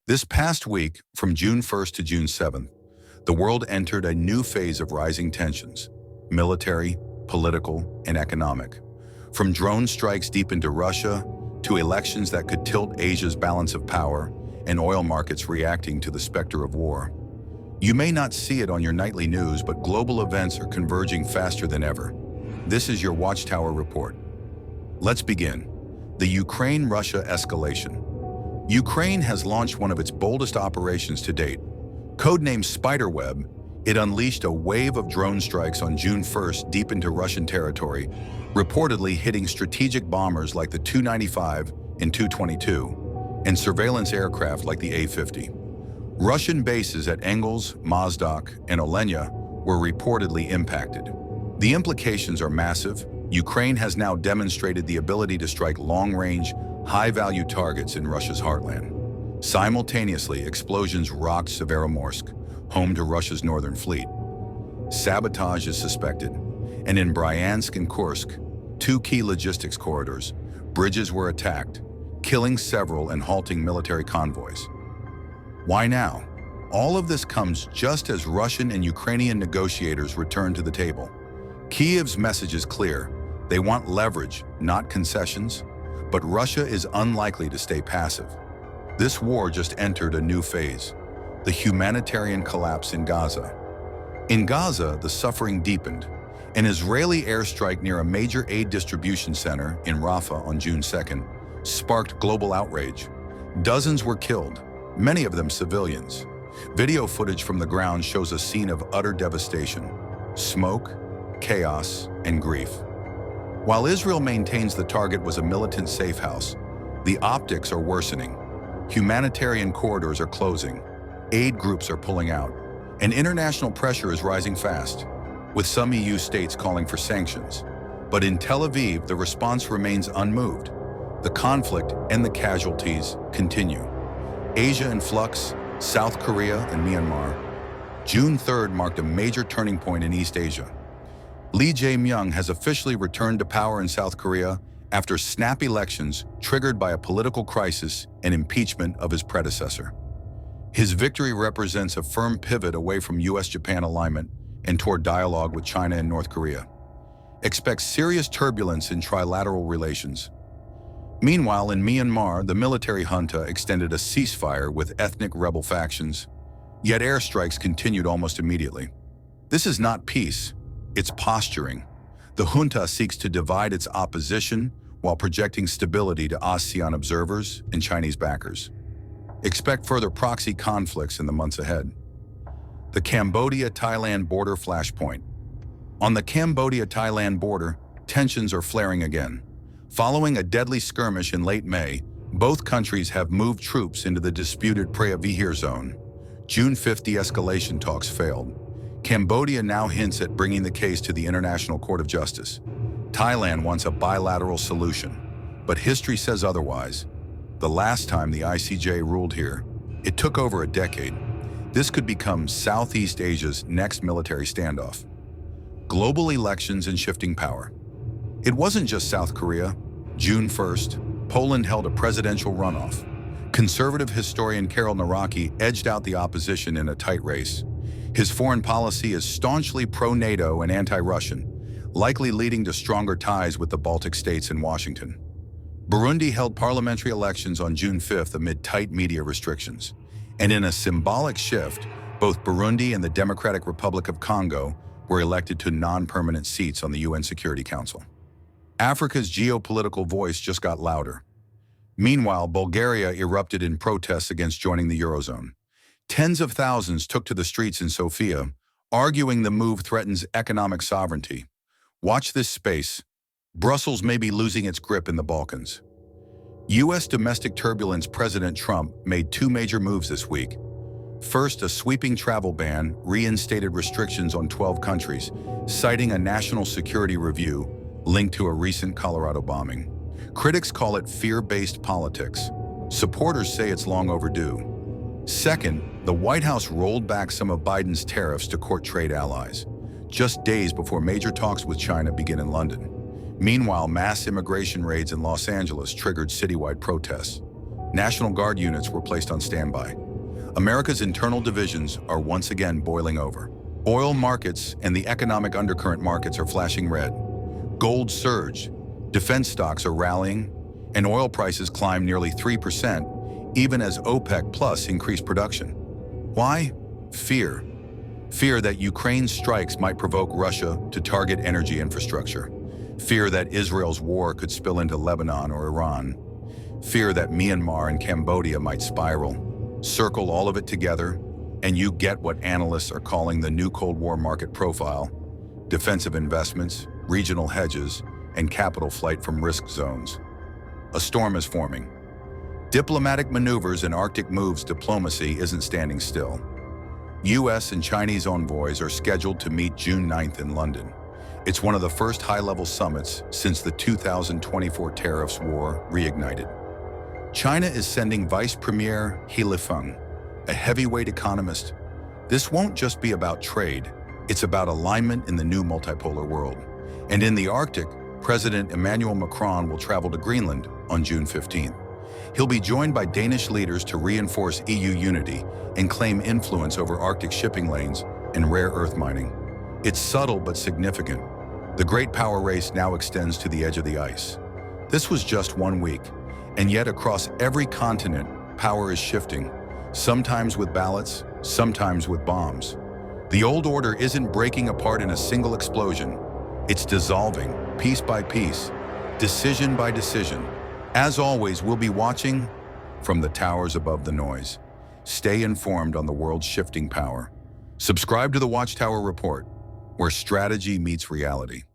This past week, from June 1st to June 7th, the world entered a new phase of rising tensions, military, political, and economic. From drone strikes deep into Russia to elections that could tilt Asia's balance of power and oil markets reacting to the specter of war. You may not see it on your nightly news, but global events are converging faster than ever. This is your Watchtower Report. Let's begin. The Ukraine-Russia escalation. Ukraine has launched one of its boldest operations to date. Codenamed Spiderweb, it unleashed a wave of drone strikes on June 1st deep into Russian territory, reportedly hitting strategic bombers like the Tu-95 and Tu-22, and surveillance aircraft like the A-50. Russian bases at Engels, Mozdok, and Olenya were reportedly impacted. The implications are massive. Ukraine has now demonstrated the ability to strike long-range, high-value targets in Russia's heartland. Simultaneously, explosions rocked Severomorsk, home to Russia's northern fleet. Sabotage is suspected, and in Bryansk and Kursk, two key logistics corridors, bridges were attacked, killing several and halting military convoys. Why now? All of this comes just as Russian and Ukrainian negotiators return to the table. Kiev's message is clear. They want leverage, not concessions. But Russia is unlikely to stay passive. This war just entered a new phase, the humanitarian collapse in Gaza. In Gaza, the suffering deepened. An Israeli airstrike near a major aid distribution center in Rafah on June 2nd sparked global outrage. Dozens were killed, many of them civilians. Video footage from the ground shows a scene of utter devastation, smoke, chaos, and grief. While Israel maintains the target was a militant safe house, the optics are worsening. Humanitarian corridors are closing, aid groups are pulling out, and international pressure is rising fast, with some EU states calling for sanctions. But in Tel Aviv, the response remains unmoved. The conflict and the casualties continue. Asia in flux, South Korea and Myanmar. June 3rd marked a major turning point in East Asia. Lee Jae-myung has officially returned to power in South Korea after snap elections triggered by a political crisis and impeachment of his predecessor. His victory represents a firm pivot away from US-Japan alignment and toward dialogue with China and North Korea. Expect serious turbulence in trilateral relations. Meanwhile, in Myanmar, the military junta extended a ceasefire with ethnic rebel factions, yet airstrikes continued almost immediately. This is not peace. It's posturing. The junta seeks to divide its opposition while projecting stability to ASEAN observers and Chinese backers. Expect further proxy conflicts in the months ahead. The Cambodia-Thailand border flashpoint. On the Cambodia-Thailand border, tensions are flaring again. Following a deadly skirmish in late May, both countries have moved troops into the disputed Preah Vihear zone. June 5th, the escalation talks failed. Cambodia now hints at bringing the case to the International Court of Justice. Thailand wants a bilateral solution, but history says otherwise. The last time the ICJ ruled here, it took over a decade. This could become Southeast Asia's next military standoff. Global elections and shifting power. It wasn't just South Korea. June 1st, Poland held a presidential runoff. Conservative historian Karol Nawrocki edged out the opposition in a tight race. His foreign policy is staunchly pro-NATO and anti-Russian, likely leading to stronger ties with the Baltic states and Washington. Burundi held parliamentary elections on June 5th amid tight media restrictions. And in a symbolic shift, both Burundi and the Democratic Republic of Congo were elected to non-permanent seats on the UN Security Council. Africa's geopolitical voice just got louder. Meanwhile, Bulgaria erupted in protests against joining the Eurozone. Tens of thousands took to the streets in Sofia, arguing the move threatens economic sovereignty. Watch this space. Brussels may be losing its grip in the Balkans. U.S. domestic turbulence. President Trump made two major moves this week. First, a sweeping travel ban reinstated restrictions on 12 countries, citing a national security review linked to a recent Colorado bombing. Critics call it fear-based politics. Supporters say it's long overdue. Second, the White House rolled back some of Biden's tariffs to court trade allies, just days before major talks with China begin in London. Meanwhile, mass immigration raids in Los Angeles triggered citywide protests. National Guard units were placed on standby. America's internal divisions are once again boiling over. Oil markets and the economic undercurrent markets are flashing red. Gold surged, defense stocks are rallying, and oil prices climb nearly 3%, even as OPEC Plus increased production. Why? Fear. Fear that Ukraine's strikes might provoke Russia to target energy infrastructure. Fear that Israel's war could spill into Lebanon or Iran. Fear that Myanmar and Cambodia might spiral. Circle all of it together, and you get what analysts are calling the new Cold War market profile: defensive investments, regional hedges, and capital flight from risk zones. A storm is forming. Diplomatic maneuvers and Arctic moves diplomacy isn't standing still. US and Chinese envoys are scheduled to meet June 9th in London. It's one of the first high-level summits since the 2024 tariffs war reignited. China is sending Vice Premier He Lifeng, a heavyweight economist. This won't just be about trade, it's about alignment in the new multipolar world. And in the Arctic, President Emmanuel Macron will travel to Greenland on June 15th. He'll be joined by Danish leaders to reinforce EU unity and claim influence over Arctic shipping lanes and rare earth mining. It's subtle but significant. The great power race now extends to the edge of the ice. This was just 1 week, and yet across every continent, power is shifting, sometimes with ballots, sometimes with bombs. The old order isn't breaking apart in a single explosion. It's dissolving, piece by piece, decision by decision. As always, we'll be watching from the towers above the noise. Stay informed on the world's shifting power. Subscribe to the Watchtower Report, where strategy meets reality.